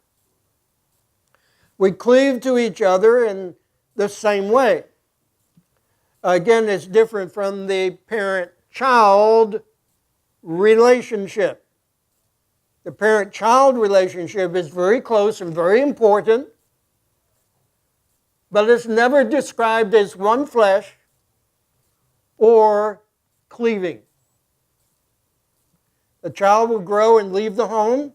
We cleave to each other in the same way. Again, it's different from the parent-child relationship. The parent-child relationship is very close and very important. but it's never described as one flesh or cleaving. The child will grow and leave the home,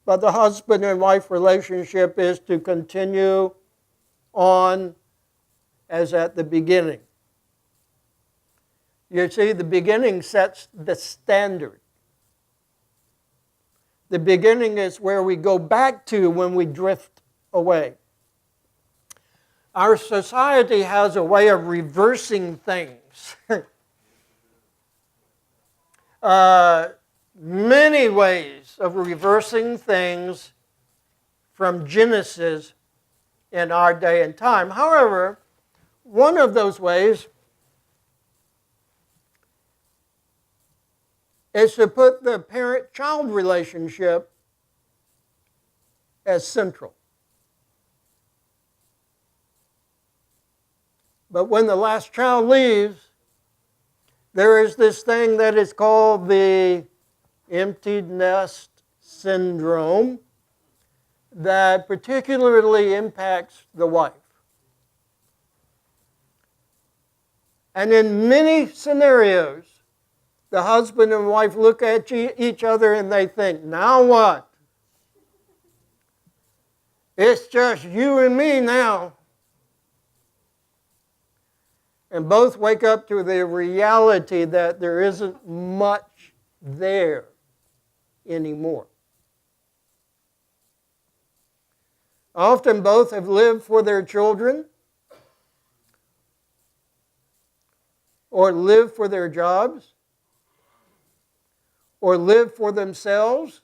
but the husband and wife relationship is to continue on as at the beginning. You see, the beginning sets the standard. The beginning is where we go back to when we drift away. Our society has a way of reversing things. Many ways of reversing things from Genesis in our day and time. However, one of those ways is to put the parent-child relationship as central. But when the last child leaves, there is this thing that is called the empty nest syndrome that particularly impacts the wife. And in many scenarios, the husband and wife look at each other and they think, now what? It's just you and me now. And both wake up to the reality that there isn't much there anymore. Often both have lived for their children or lived for their jobs or lived for themselves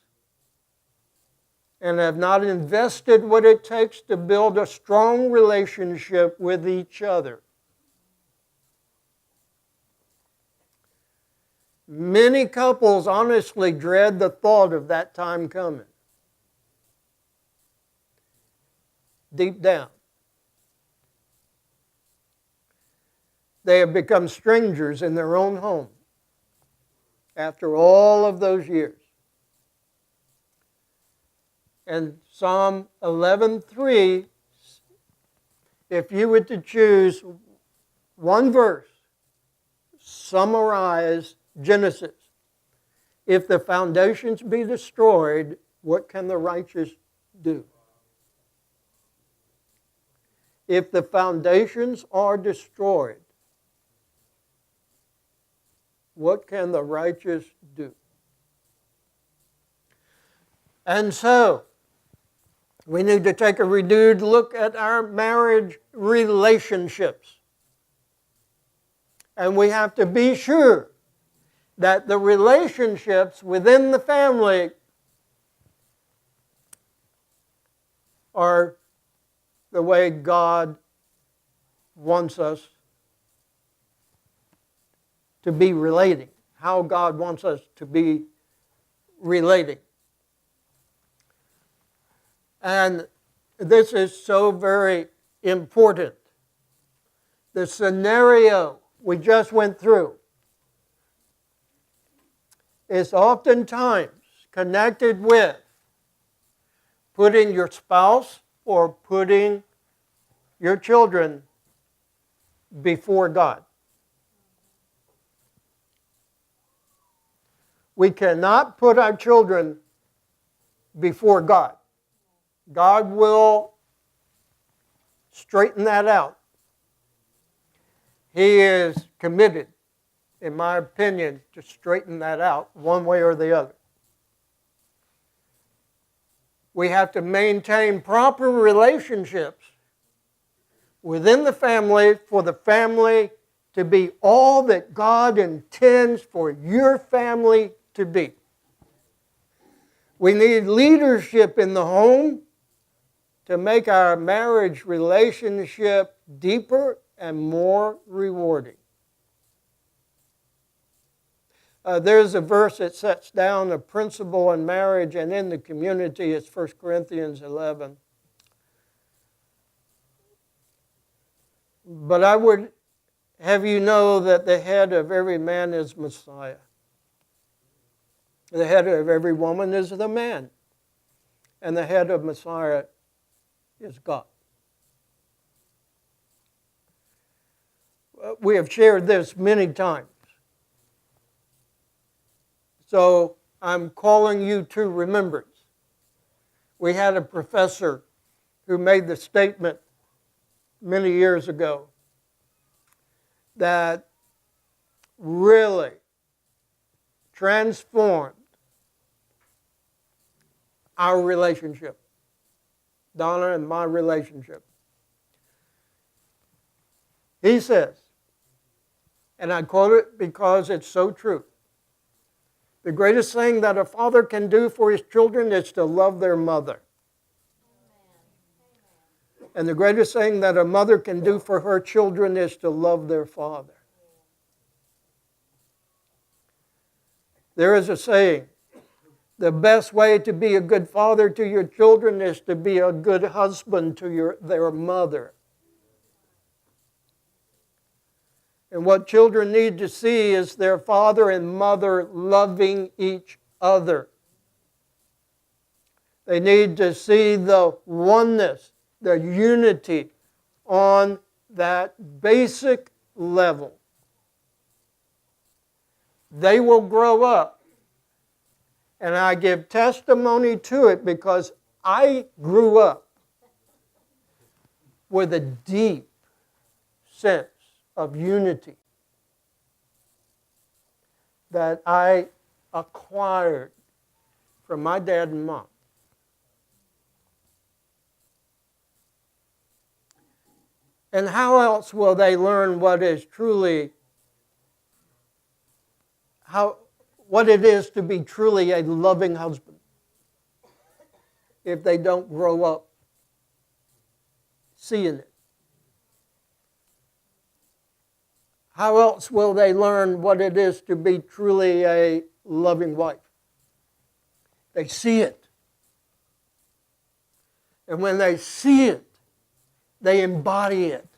and have not invested what it takes to build a strong relationship with each other. Many couples honestly dread the thought of that time coming. Deep down. They have become strangers in their own home after all of those years. And Psalm 11:3, if you were to choose one verse, summarize Genesis. If the foundations be destroyed, what can the righteous do? If the foundations are destroyed, what can the righteous do? And so, we need to take a renewed look at our marriage relationships. And we have to be sure that the relationships within the family are the way God wants us to be relating, how God wants us to be relating. And this is so very important. The scenario we just went through is oftentimes connected with putting your spouse or putting your children before God. We cannot put our children before God. God will straighten that out. He is committed, in my opinion, to straighten that out one way or the other. We have to maintain proper relationships within the family for the family to be all that God intends for your family to be. We need leadership in the home to make our marriage relationship deeper and more rewarding. There's a verse that sets down a principle in marriage and in the community. It's 1 Corinthians 11. But I would have you know that the head of every man is Messiah. The head of every woman is the man. And the head of Messiah is God. we have shared this many times. So I'm calling you to remembrance. We had a professor who made the statement many years ago that really transformed our relationship, Donna and my relationship. He says, and I quote it because it's so true, the greatest thing that a father can do for his children is to love their mother. And the greatest thing that a mother can do for her children is to love their father. There is a saying, the best way to be a good father to your children is to be a good husband to their mother. And what children need to see is their father and mother loving each other. They need to see the oneness, the unity on that basic level. They will grow up. And I give testimony to it because I grew up with a deep sense of unity that I acquired from my dad and mom. And how else will they learn what is truly, what it is to be truly a loving husband if they don't grow up seeing it? How else will they learn what it is to be truly a loving wife? They see it. And when they see it, they embody it.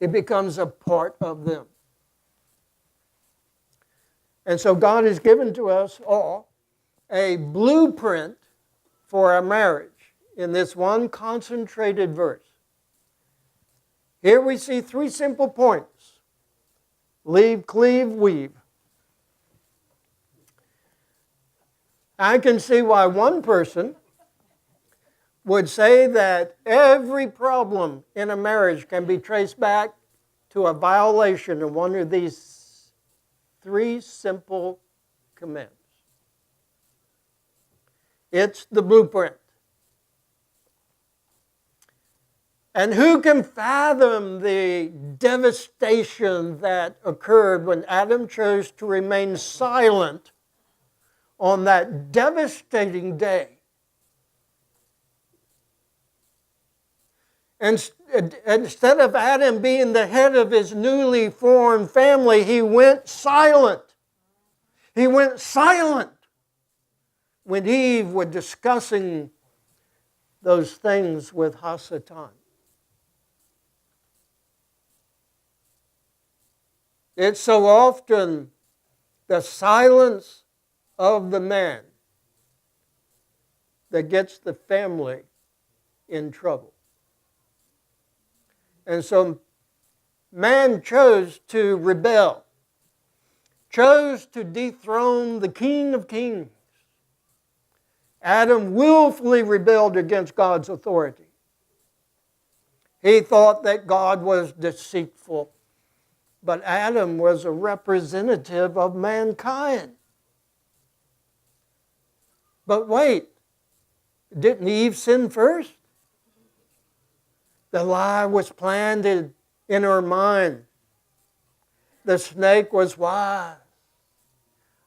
It becomes a part of them. And so God has given to us all a blueprint for our marriage in this one concentrated verse. Here we see three simple points. Leave, cleave, weave. I can see why one person would say that every problem in a marriage can be traced back to a violation of one of these three simple commands. It's the blueprint. And who can fathom the devastation that occurred when Adam chose to remain silent on that devastating day? And instead of Adam being the head of his newly formed family, he went silent. He went silent when Eve was discussing those things with Hasatan. It's so often the silence of the man that gets the family in trouble. And so man chose to rebel, chose to dethrone the King of Kings. Adam willfully rebelled against God's authority. He thought that God was deceitful. But Adam was a representative of mankind. But wait, didn't Eve sin first? The lie was planted in her mind. The snake was wise.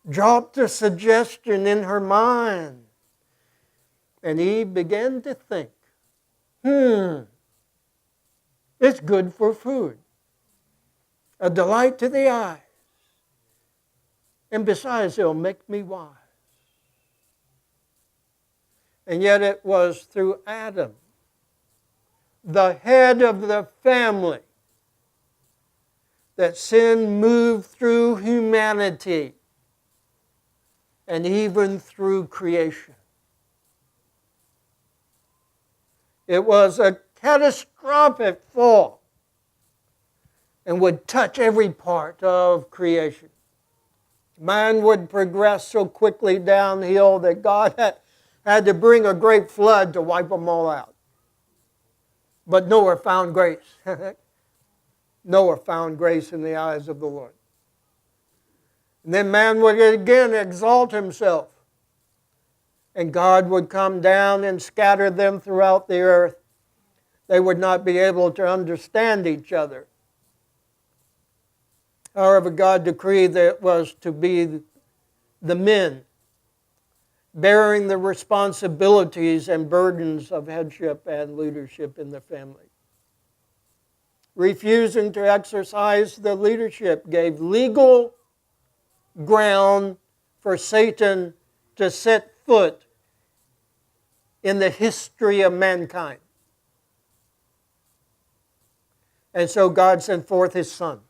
Dropped a suggestion in her mind. And Eve began to think, it's good for food. A delight to the eyes. And besides, it'll make me wise. And yet it was through Adam, the head of the family, that sin moved through humanity and even through creation. It was a catastrophic fall, and would touch every part of creation. Man would progress so quickly downhill that God had to bring a great flood to wipe them all out. But Noah found grace. Noah found grace in the eyes of the Lord. And then man would again exalt himself. And God would come down and scatter them throughout the earth. They would not be able to understand each other. However, God decreed that it was to be the men bearing the responsibilities and burdens of headship and leadership in the family. Refusing to exercise the leadership gave legal ground for Satan to set foot in the history of mankind. And so God sent forth His Son.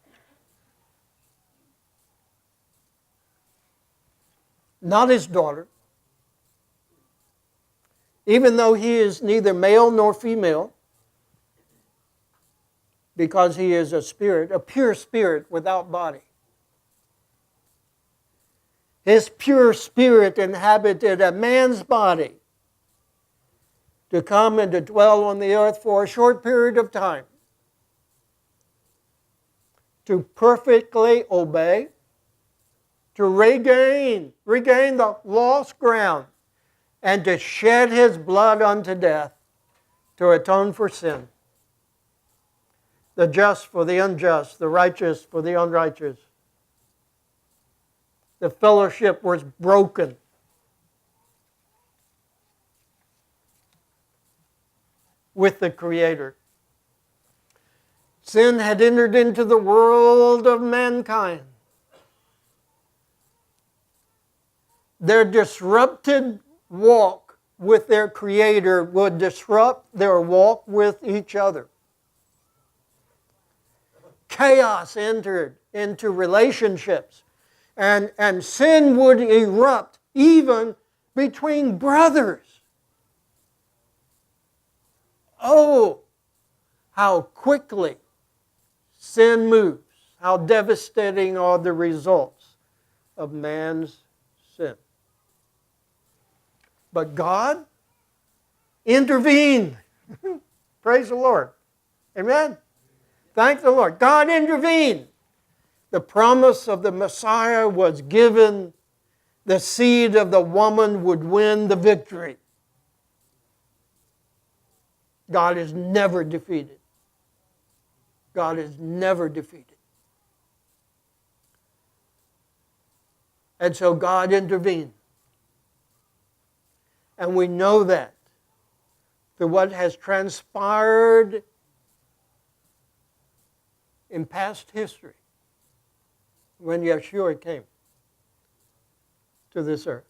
Not His daughter. Even though He is neither male nor female, because He is a spirit, a pure spirit without body. His pure spirit inhabited a man's body to come and to dwell on the earth for a short period of time, to perfectly obey, to regain the lost ground, and to shed His blood unto death to atone for sin. The just for the unjust, the righteous for the unrighteous. The fellowship was broken. With the Creator. Sin had entered into the world of mankind. Their disrupted walk with their Creator would disrupt their walk with each other. Chaos entered into relationships, and sin would erupt even between brothers. Oh, how quickly sin moves, how devastating are the results of man's sin. But God intervened. Praise the Lord. Amen? Thank the Lord. God intervened. The promise of the Messiah was given. The seed of the woman would win the victory. God is never defeated. God is never defeated. And so God intervened. And we know that through what has transpired in past history when Yeshua came to this earth.